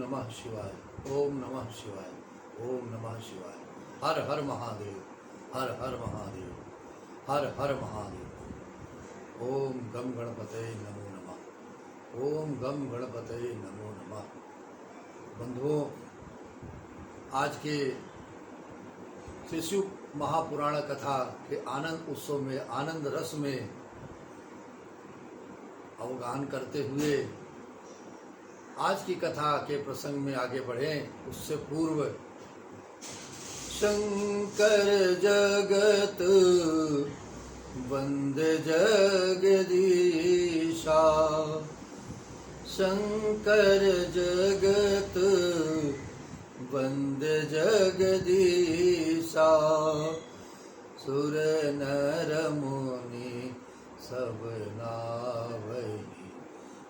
नमः शिवाय। ओम नमः शिवाय। ओम नमः शिवाय। हर हर महादेव। हर हर महादेव। हर हर महादेव। ओम गम गणपतये नमो नमः। ओम गम गणपतये नमो नमः। बंधुओं, आज के श्री शिव महापुराण कथा के आनंद उत्सव में, आनंद रस में अवगाहन करते हुए आज की कथा के प्रसंग में आगे बढ़ें। उससे पूर्व शंकर जगत वंदे जगदीशा, शंकर जगत वंदे जगदीशा, सुर नर मुनि सब नावै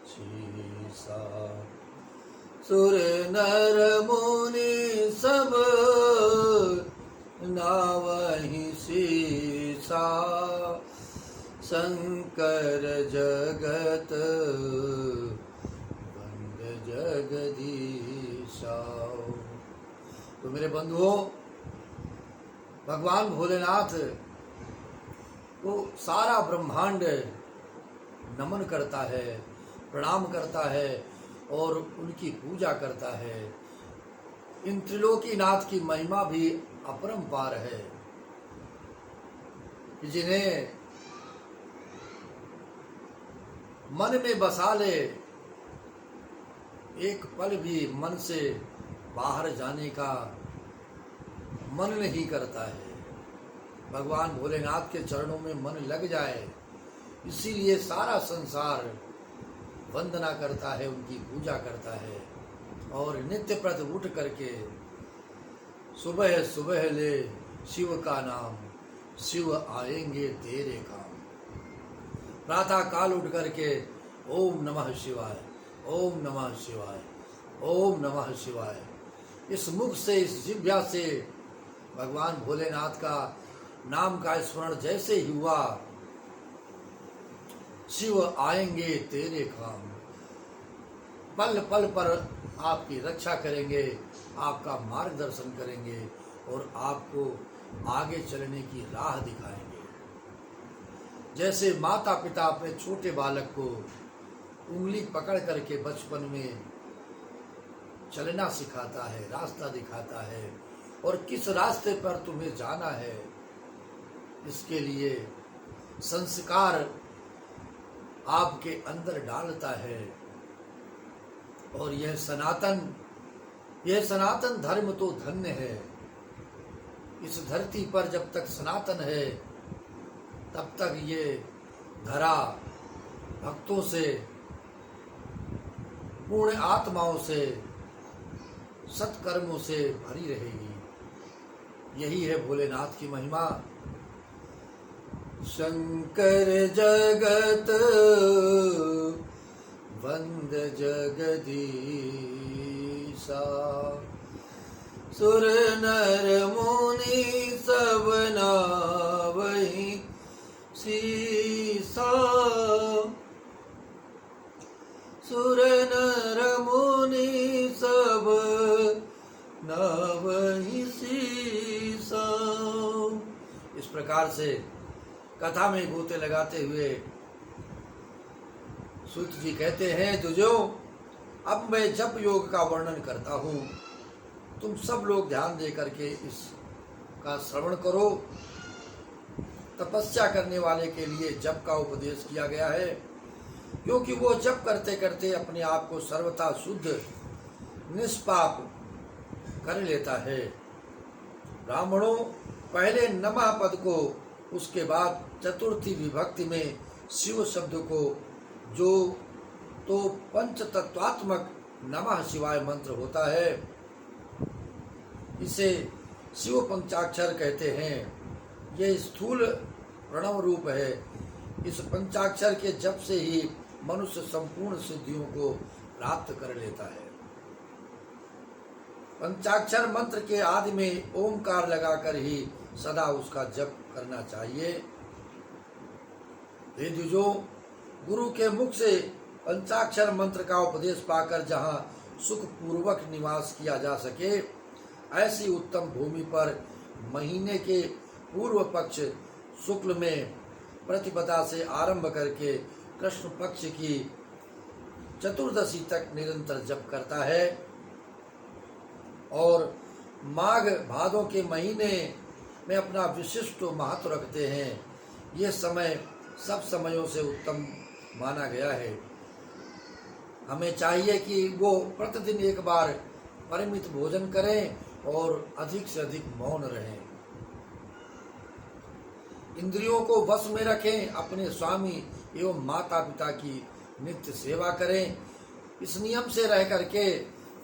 शीसा, सुर नर मुनि सब नावहि शीसा, शंकर जगत वंदे जगदीशा। तो मेरे बंधुओं, भगवान भोलेनाथ को सारा ब्रह्मांड नमन करता है, प्रणाम करता है और उनकी पूजा करता है। इन त्रिलोकीनाथ की महिमा भी अपरंपार है कि जिन्हें मन में बसा ले, एक पल भी मन से बाहर जाने का मन नहीं करता है। भगवान भोलेनाथ के चरणों में मन लग जाए, इसीलिए सारा संसार वंदना करता है, उनकी पूजा करता है और नित्य प्रत उठ करके सुबह सुबह ले शिव का नाम, शिव आएंगे तेरे काम। प्रातः काल उठ करके ओम नमः शिवाय, ओम नमः शिवाय, ओम नमः शिवाय, इस मुख से, इस जिह्वा से भगवान भोलेनाथ का नाम का स्मरण जैसे ही हुआ, शिव आएंगे तेरे काम। पल पल पर आपकी रक्षा करेंगे, आपका मार्गदर्शन करेंगे और आपको आगे चलने की राह दिखाएंगे। जैसे माता पिता अपने छोटे बालक को उंगली पकड़ करके बचपन में चलना सिखाता है, रास्ता दिखाता है और किस रास्ते पर तुम्हें जाना है, इसके लिए संस्कार आपके अंदर डालता है। और यह सनातन धर्म तो धन्य है। इस धरती पर जब तक सनातन है तब तक ये धरा भक्तों से, पूर्ण आत्माओं से, सत्कर्मों से भरी रहेगी। यही है भोलेनाथ की महिमा। शंकर जगत वंदे जगदीशा, सुर नर मुनि सब नावहि शीसा, सुर नर मुनि सब नावहि शीसा। इस प्रकार से कथा में गोते लगाते हुए सूत जी कहते हैं, तो जो अब मैं जप योग का वर्णन करता हूँ, तुम सब लोग ध्यान दे करके इसका श्रवण करो। तपस्या करने वाले के लिए जप का उपदेश किया गया है, क्योंकि वो जप करते करते अपने आप को सर्वथा शुद्ध निष्पाप कर लेता है। ब्राह्मणों, पहले नमः पद को, उसके बाद चतुर्थी विभक्ति में शिव शब्द को, जो तो पंच तत्वात्मक नमः शिवाय मंत्र होता है, इसे शिव पंचाक्षर कहते हैं। यह स्थूल प्रणव रूप है। इस पंचाक्षर के जप से ही मनुष्य संपूर्ण सिद्धियों को प्राप्त कर लेता है। पंचाक्षर मंत्र के आदि में ओमकार लगाकर ही सदा उसका जप करना चाहिए। जो गुरु के मुख से पंचाक्षर मंत्र का उपदेश पाकर जहाँ सुख पूर्वक निवास किया जा सके, ऐसी उत्तम भूमि पर महीने के पूर्व पक्ष शुक्ल में प्रतिपदा से आरंभ करके कृष्ण पक्ष की चतुर्दशी तक निरंतर जप करता है और माघ भादों के महीने में अपना विशिष्ट महत्व रखते हैं। ये समय सब समयों से उत्तम माना गया है। हमें चाहिए कि वो प्रतिदिन एक बार परिमित भोजन करें और अधिक से अधिक मौन रहें। इंद्रियों को वश में रखें, अपने स्वामी एवं माता पिता की नित्य सेवा करें। इस नियम से रह करके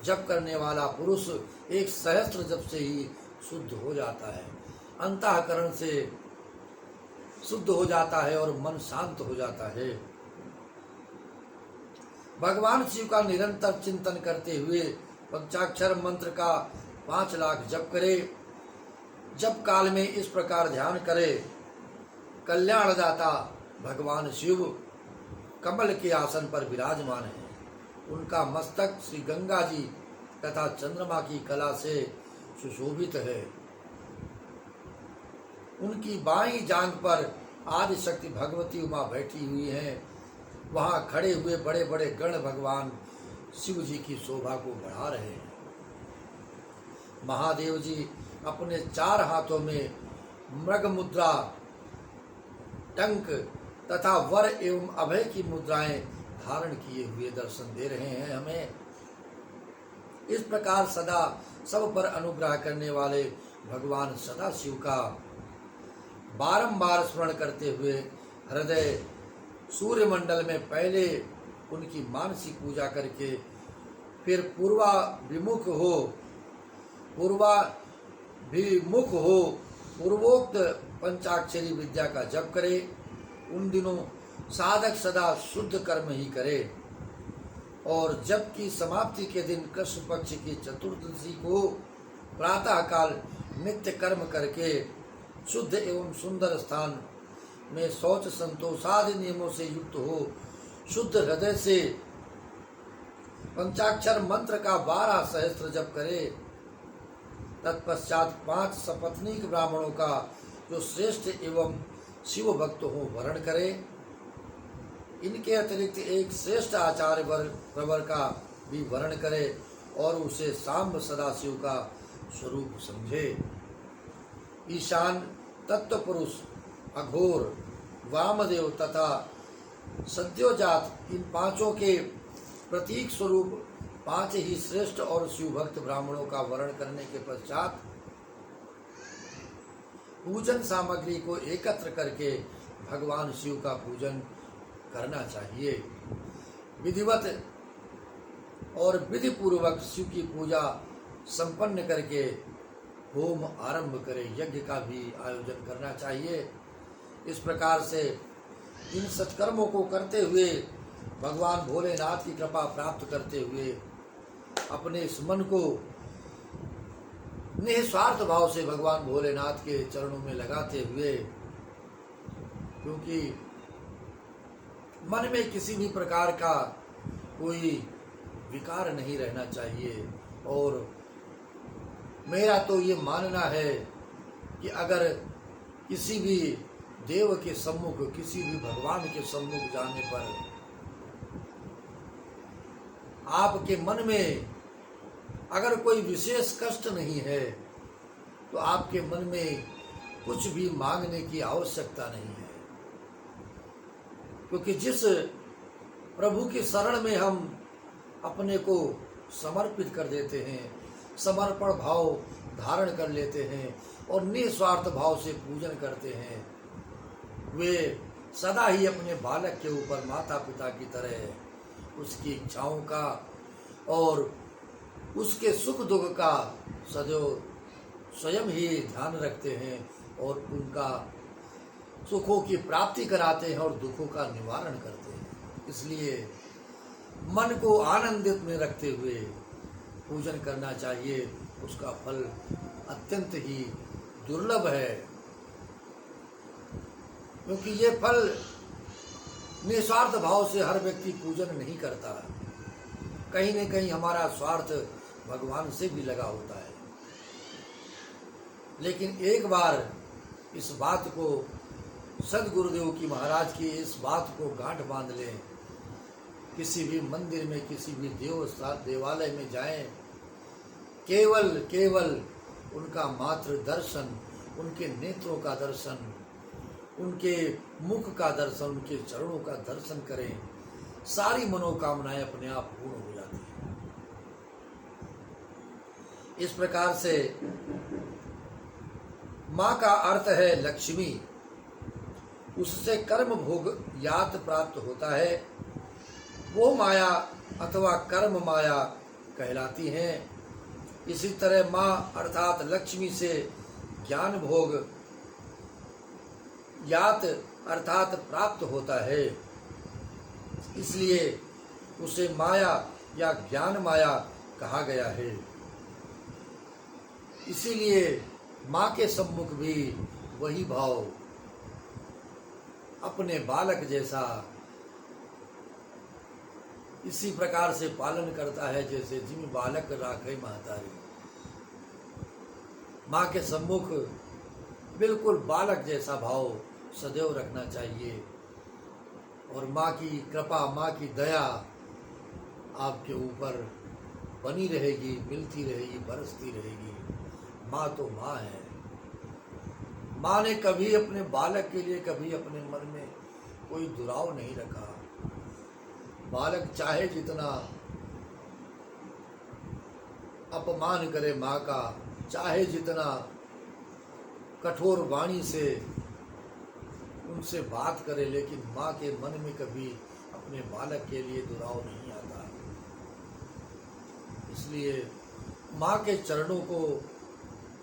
जप करने वाला पुरुष एक सहस्त्र जप से ही शुद्ध हो जाता है, अंतःकरण से शुद्ध हो जाता है और मन शांत हो जाता है। भगवान शिव का निरंतर चिंतन करते हुए पंचाक्षर मंत्र का 5 लाख जप करे। जप काल में इस प्रकार ध्यान करे, कल्याणदाता भगवान शिव कमल के आसन पर विराजमान है। उनका मस्तक श्री गंगा जी तथा चंद्रमा की कला से सुशोभित है। उनकी बाईं जांघ पर आदि शक्ति भगवती उमा बैठी हुई हैं। वहां खड़े हुए बड़े बड़े गण भगवान शिव जी की शोभा को बढ़ा रहे हैं। महादेव जी अपने 4 हाथों में मृग मुद्रा, टंक तथा वर एवं अभय की मुद्राएं धारण किए हुए दर्शन दे रहे हैं हमें। इस प्रकार सदा सब पर अनुग्रह करने वाले भगवान सदा शिव का बारंबार स्मरण करते हुए हृदय सूर्य मंडल में पहले उनकी मानसिक पूजा करके फिर पूर्वाभिमुख हो पूर्वोक्त पंचाक्षरी विद्या का जप करे। उन दिनों साधक सदा शुद्ध कर्म ही करे और जप की समाप्ति के दिन कृष्ण पक्ष की चतुर्दशी को प्रातः काल नित्य कर्म करके शुद्ध एवं सुंदर स्थान में शौच संतोष आदि नियमों से युक्त हो शुद्ध हृदय से पंचाक्षर मंत्र का 12 सहस्त्र जप करे। तत्पश्चात 5 सपत्नीक ब्राह्मणों का जो श्रेष्ठ एवं शिव भक्त हो वर्ण करे। इनके अतिरिक्त एक श्रेष्ठ आचार्य प्रवर का भी वर्ण करे और उसे सांब सदाशिव का स्वरूप समझे। ईशान, तत्व पुरुष, अघोर, वामदेव तथा सद्योजात इन 5 के प्रतीक स्वरूप 5 ही श्रेष्ठ और शिव भक्त ब्राह्मणों का वर्ण करने के पश्चात पूजन सामग्री को एकत्र करके भगवान शिव का पूजन करना चाहिए। विधिवत और विधि पूर्वक शिव की पूजा संपन्न करके होम आरंभ करे, यज्ञ का भी आयोजन करना चाहिए। इस प्रकार से इन सत्कर्मों को करते हुए भगवान भोलेनाथ की कृपा प्राप्त करते हुए अपने इस मन को निस्वार्थ भाव से भगवान भोलेनाथ के चरणों में लगाते हुए, क्योंकि मन में किसी भी प्रकार का कोई विकार नहीं रहना चाहिए। और मेरा तो ये मानना है कि अगर किसी भी देव के सम्मुख, किसी भी भगवान के सम्मुख जाने पर आपके मन में अगर कोई विशेष कष्ट नहीं है तो आपके मन में कुछ भी मांगने की आवश्यकता नहीं है, क्योंकि जिस प्रभु की शरण में हम अपने को समर्पित कर देते हैं, समर्पण भाव धारण कर लेते हैं और निस्वार्थ भाव से पूजन करते हैं, वे सदा ही अपने बालक के ऊपर माता पिता की तरह उसकी इच्छाओं का और उसके सुख दुख का सदैव स्वयं ही ध्यान रखते हैं और उनका सुखों की प्राप्ति कराते हैं और दुखों का निवारण करते हैं। इसलिए मन को आनंदित में रखते हुए पूजन करना चाहिए। उसका फल अत्यंत ही दुर्लभ है, क्योंकि ये फल निस्वार्थ भाव से हर व्यक्ति पूजन नहीं करता। कहीं न कहीं हमारा स्वार्थ भगवान से भी लगा होता है। लेकिन एक बार इस बात को, सदगुरुदेव की महाराज की इस बात को गांठ बांध लें, किसी भी मंदिर में, किसी भी देवालय में जाएं, केवल उनका मात्र दर्शन, उनके नेत्रों का दर्शन, उनके मुख का दर्शन, उनके चरणों का दर्शन करें, सारी मनोकामनाएं अपने आप पूर्ण हो जाती हैं। इस प्रकार से माँ का अर्थ है लक्ष्मी, उससे कर्म भोग यात प्राप्त होता है, वो माया अथवा कर्म माया कहलाती हैं। इसी तरह माँ अर्थात लक्ष्मी से ज्ञान भोग यात अर्थात प्राप्त होता है, इसलिए उसे माया या ज्ञान माया कहा गया है। इसीलिए माँ के सम्मुख भी वही भाव अपने बालक जैसा इसी प्रकार से पालन करता है जैसे जिम बालक राखे महतारी। माँ के सम्मुख बिल्कुल बालक जैसा भाव सदैव रखना चाहिए, और माँ की कृपा, माँ की दया आपके ऊपर बनी रहेगी, मिलती रहेगी, बरसती रहेगी। माँ तो माँ है। माँ ने कभी अपने बालक के लिए कभी अपने मन में कोई दुराव नहीं रखा। बालक चाहे जितना अपमान करे माँ का, चाहे जितना कठोर वाणी से उनसे बात करे, लेकिन माँ के मन में कभी अपने बालक के लिए दुराव नहीं आता। इसलिए माँ के चरणों को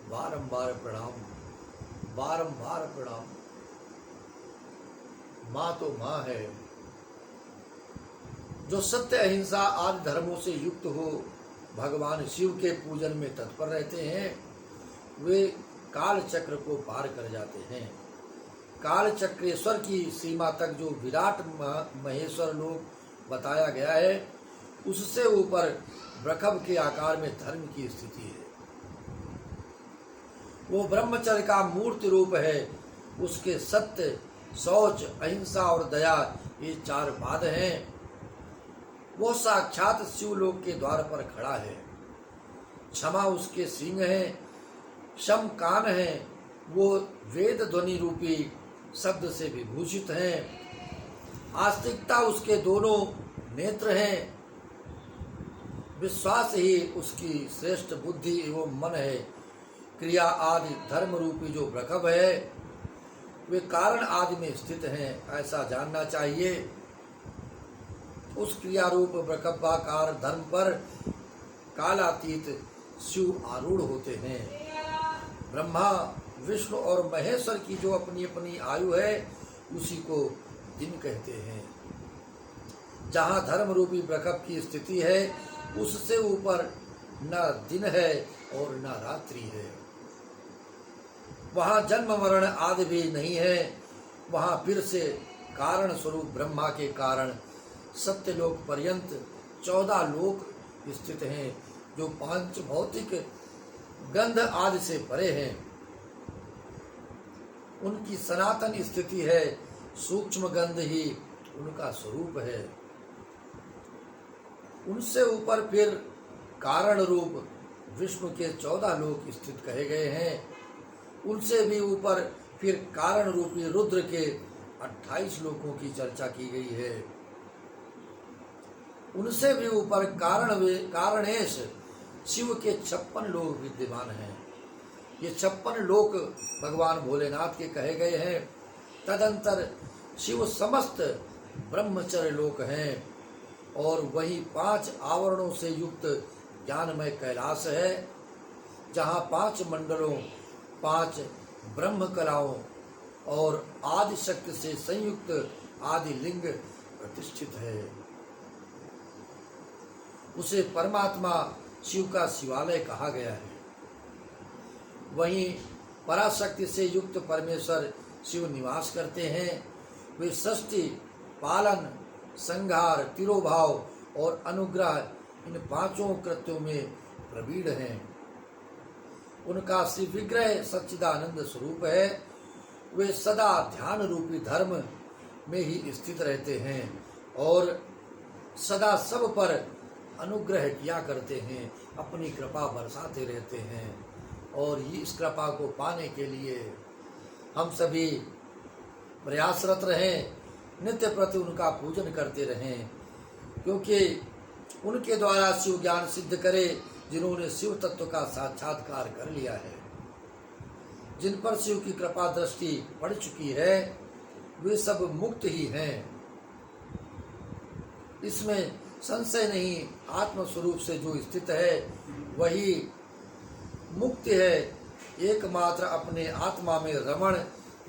बारंबार प्रणाम, बारंबार प्रणाम। माँ तो माँ है। जो सत्य, अहिंसा आदि धर्मों से युक्त हो भगवान शिव के पूजन में तत्पर रहते हैं, वे काल चक्र को पार कर जाते हैं। काल चक्रेश्वर की सीमा तक जो विराट महेश्वर लोक बताया गया है, उससे ऊपर वृषभ के आकार में धर्म की स्थिति है। वो ब्रह्मचर्य का मूर्ति रूप है। उसके सत्य, शौच, अहिंसा और दया ये 4 पाद हैं। वो साक्षात शिवलोक के द्वार पर खड़ा है। क्षमा उसके सिंह हैं, शम कान है। वो वेद ध्वनि रूपी शब्द से विभूषित हैं। आस्तिकता उसके दोनों नेत्र हैं। विश्वास ही उसकी श्रेष्ठ बुद्धि एवं मन है। क्रिया आदि धर्म रूपी जो वृषभ है, वे कारण आदि में स्थित हैं, ऐसा जानना चाहिए। उस क्रिया रूप वृषभाकार धर्म पर कालातीत शिव आरूढ़ होते हैं। ब्रह्मा, विष्णु और महेश्वर की जो अपनी अपनी आयु है, उसी को दिन कहते हैं। जहाँ धर्म रूपी वृषभ की स्थिति है, उससे ऊपर न दिन है और न रात्रि है। वहाँ जन्म मरण आदि भी नहीं है। वहाँ फिर से कारण स्वरूप ब्रह्मा के कारण सत्यलोक पर्यंत 14 लोक स्थित हैं, जो 5 भौतिक गंध आदि से परे हैं। उनकी सनातन स्थिति है। सूक्ष्म गंध ही उनका स्वरूप है। उनसे ऊपर फिर कारण रूप विष्णु के 14 लोक स्थित कहे गए हैं। उनसे भी ऊपर फिर कारण रूपी रुद्र के 28 लोकों की चर्चा की गई है। उनसे भी ऊपर कारणेश शिव के 56 लोक विद्यमान हैं। ये 56 लोक भगवान भोलेनाथ के कहे गए हैं। तदंतर शिव समस्त ब्रह्मचर्य लोक हैं, और वही 5 आवरणों से युक्त ज्ञानमय कैलाश है, जहाँ 5 मंडलों, 5 ब्रह्म कलाओं और आदि शक्ति से संयुक्त आदि लिंग प्रतिष्ठित है। उसे परमात्मा शिव का शिवालय कहा गया है। वहीं पराशक्ति से युक्त परमेश्वर शिव निवास करते हैं। वे सृष्टि, पालन, संहार, तिरोभाव और अनुग्रह इन पांचों कृत्यों में प्रवीण हैं। उनका श्री विग्रह सच्चिदानंद स्वरूप है। वे सदा ध्यान रूपी धर्म में ही स्थित रहते हैं और सदा सब पर अनुग्रह किया करते हैं, अपनी कृपा बरसाते रहते हैं। और ये इस कृपा को पाने के लिए हम सभी प्रयासरत रहें, नित्य प्रति उनका पूजन करते रहें, क्योंकि उनके द्वारा शिव ज्ञान सिद्ध करे जिन्होंने शिव तत्व का साक्षात्कार कर लिया है, जिन पर शिव की कृपा दृष्टि पड़ चुकी है, वे सब मुक्त ही हैं। इसमें संशय नहीं। आत्म स्वरूप से जो स्थित है वही मुक्त है। एकमात्र अपने आत्मा में रमण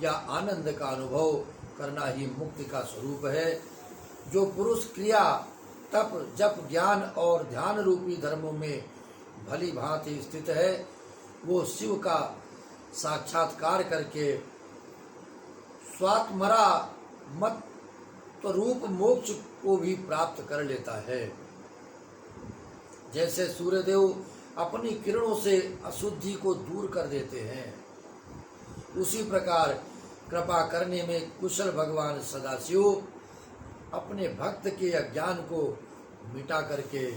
या आनंद का अनुभव करना ही मुक्ति का स्वरूप है। जो पुरुष क्रिया, तप, जप, ज्ञान और ध्यान रूपी धर्मों में भली भांति स्थित है, वो शिव का साक्षात्कार करके स्वात्मरा मत रूप मोक्ष को भी प्राप्त कर लेता है। जैसे सूर्यदेव अपनी किरणों से अशुद्धि को दूर कर देते हैं, उसी प्रकार कृपा करने में कुशल भगवान सदाशिव अपने भक्त के अज्ञान को मिटा करके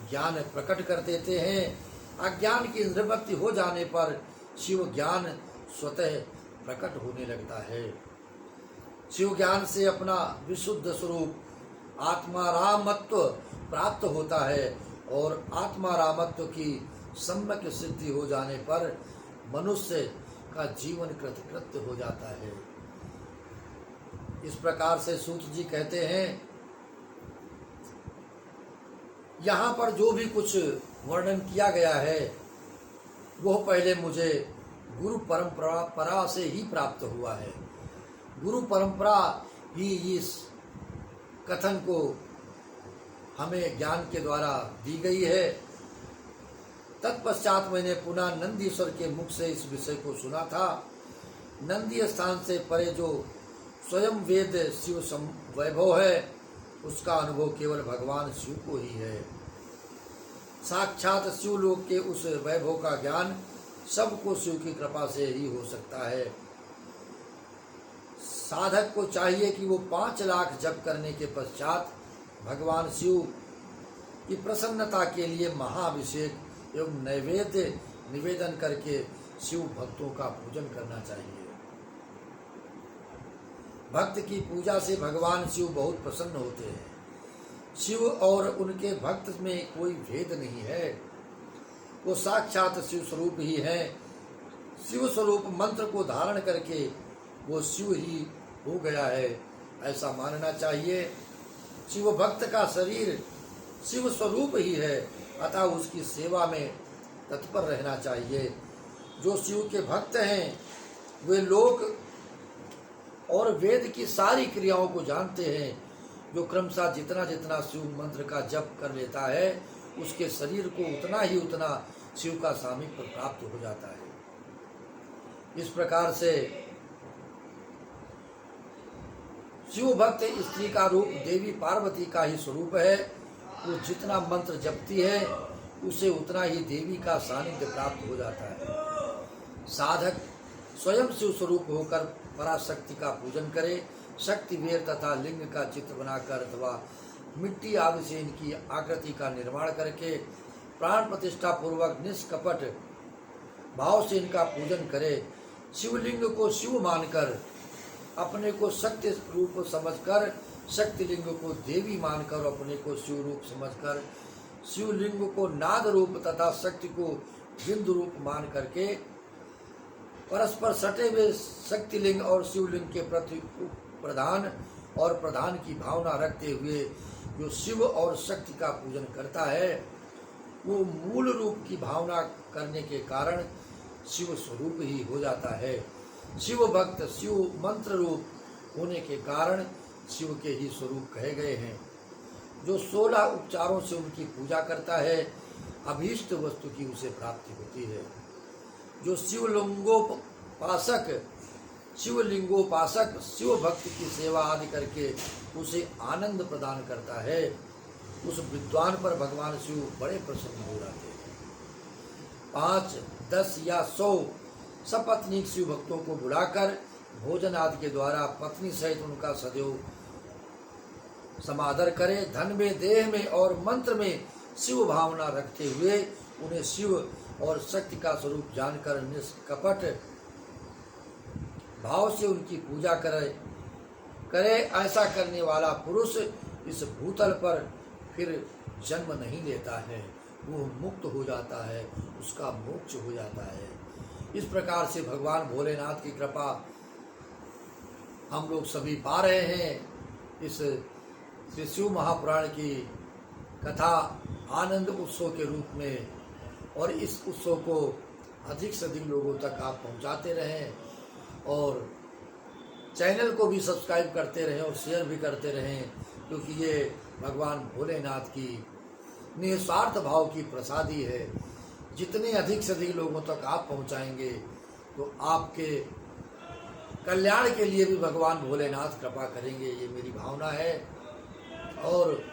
ज्ञान प्रकट कर देते हैं। अज्ञान की निवृत्ति हो जाने पर शिव ज्ञान स्वतः प्रकट होने लगता है। शिव ज्ञान से अपना विशुद्ध स्वरूप आत्मारामत्व प्राप्त होता है और आत्मारामत्व की सम्यक सिद्धि हो जाने पर मनुष्य का जीवन कृतकृत्य हो जाता है। इस प्रकार से सूत जी कहते हैं, यहाँ पर जो भी कुछ वर्णन किया गया है वह पहले मुझे गुरु परंपरा से ही प्राप्त हुआ है। गुरु परंपरा ही इस कथन को हमें ज्ञान के द्वारा दी गई है। तत्पश्चात मैंने पुनः नंदीश्वर के मुख से इस विषय को सुना था। नंदी स्थान से परे जो स्वयं वेद शिव वैभव है, उसका अनुभव केवल भगवान शिव को ही है। साक्षात शिवलोक के उस वैभव का ज्ञान सबको शिव की कृपा से ही हो सकता है। साधक को चाहिए कि वो 5 लाख जप करने के पश्चात भगवान शिव की प्रसन्नता के लिए महाअभिषेक एवं नैवेद्य निवेदन करके शिव भक्तों का पूजन करना चाहिए। भक्त की पूजा से भगवान शिव बहुत प्रसन्न होते हैं। शिव और उनके भक्त में कोई भेद नहीं है, वो साक्षात शिव स्वरूप ही है। शिव स्वरूप मंत्र को धारण करके वो शिव ही हो गया है, ऐसा मानना चाहिए। शिव भक्त का शरीर शिव स्वरूप ही है, अतः उसकी सेवा में तत्पर रहना चाहिए। जो शिव के भक्त हैं वे लोक और वेद की सारी क्रियाओं को जानते हैं। जो क्रमशः जितना जितना शिव मंत्र का जप कर लेता है, उसके शरीर को उतना शिव का सामीप्य प्राप्त हो जाता है। इस प्रकार से शिव भक्त स्त्री का रूप देवी पार्वती का ही स्वरूप है। वो जितना मंत्र जपती है उसे उतना ही देवी का सानिध्य प्राप्त हो जाता है। साधक स्वयं शिव स्वरूप होकर पराशक्ति का पूजन करे। शक्ति वेर तथा लिंग का चित्र बनाकर अथवा मिट्टी आदि से इनकी आकृति का निर्माण करके प्राण प्रतिष्ठा पूर्वक निष्कपट भाव से इनका पूजन करे। शिवलिंग को शिव मानकर, अपने को शक्ति रूप समझकर, शक्ति लिंग को देवी मानकर, अपने को शिव रूप समझकर, शिवलिंग को नाद रूप तथा शक्ति को बिंदु रूप मान करके परस्पर सटे हुए शक्तिलिंग और शिवलिंग के प्रति प्रधान और प्रधान की भावना रखते हुए जो शिव और शक्ति का पूजन करता है, वो मूल रूप की भावना करने के कारण शिव स्वरूप ही हो जाता है। शिव भक्त शिव मंत्र रूप होने के कारण शिव के ही स्वरूप कहे गए हैं। जो 16 उपचारों से उनकी पूजा करता है, अभीष्ट वस्तु की उसे प्राप्ति होती है। जो शिवलिंगोपासक शिव भक्त की सेवा आदि करके उसे आनंद प्रदान करता है, उस विद्वान पर भगवान शिव बड़े प्रसन्न हो जाते हैं। 5, 10 या 100 सपत्नीक शिव भक्तों को बुलाकर भोजन आदि के द्वारा पत्नी सहित उनका सदैव समादर करे। धन में, देह में और मंत्र में शिव भावना रखते हुए उन्हें शिव और शक्ति का स्वरूप जानकर निष्कपट भाव से उनकी पूजा करे। ऐसा करने वाला पुरुष इस भूतल पर फिर जन्म नहीं लेता है, वो मुक्त हो जाता है, उसका मोक्ष हो जाता है। इस प्रकार से भगवान भोलेनाथ की कृपा हम लोग सभी पा रहे हैं। इस श्री शिव महापुराण की कथा आनंद उत्सव के रूप में, और इस उत्सव को अधिक से अधिक लोगों तक आप पहुंचाते रहें और चैनल को भी सब्सक्राइब करते रहें और शेयर भी करते रहें, क्योंकि ये भगवान भोलेनाथ की निस्वार्थ भाव की प्रसादी है। जितने अधिक से अधिक लोगों तक आप पहुंचाएंगे तो आपके कल्याण के लिए भी भगवान भोलेनाथ कृपा करेंगे, ये मेरी भावना है। और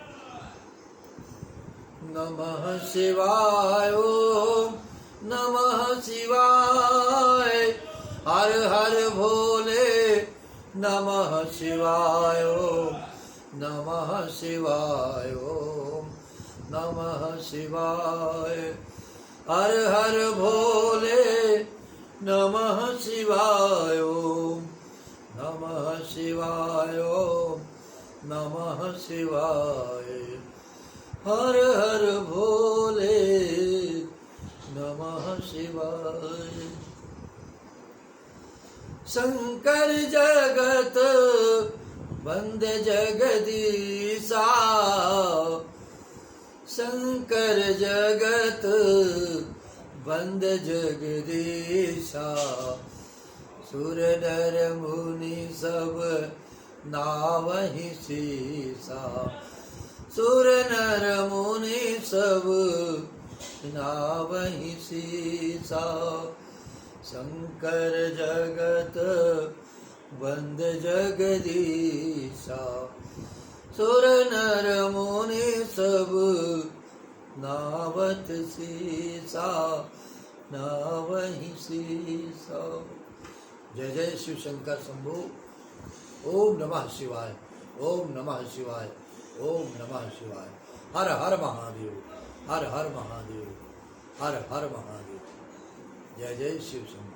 नमः शिवाय, ओम नमः शिवाय, हर हर भोले नमः शिवाय, ओम नमः शिवाय, ओम नमः शिवाय, हर हर भोले नमः शिवाय, ओम नमः शिवाय, ओम नमः शिवाय, हर हर भोले नमः शिवाय। शंकर जगत बंद जगदीशा, शंकर जगत बंद जगदीशा, सुर नर मुनि सब नावहि शीसा, सुर नर मुनि सब नावहि शीसा, शंकर जगत बंद जगदीशा, सुर नर मुनि सब नावत शीसा, नावहि शीसा। जय जय शिव शंकर शंभो। ओम नमः शिवाय, ओम नमः शिवाय, ओम नमः शिवाय। हर हर महादेव, हर हर महादेव, हर हर महादेव। जय जय शिव शंकर।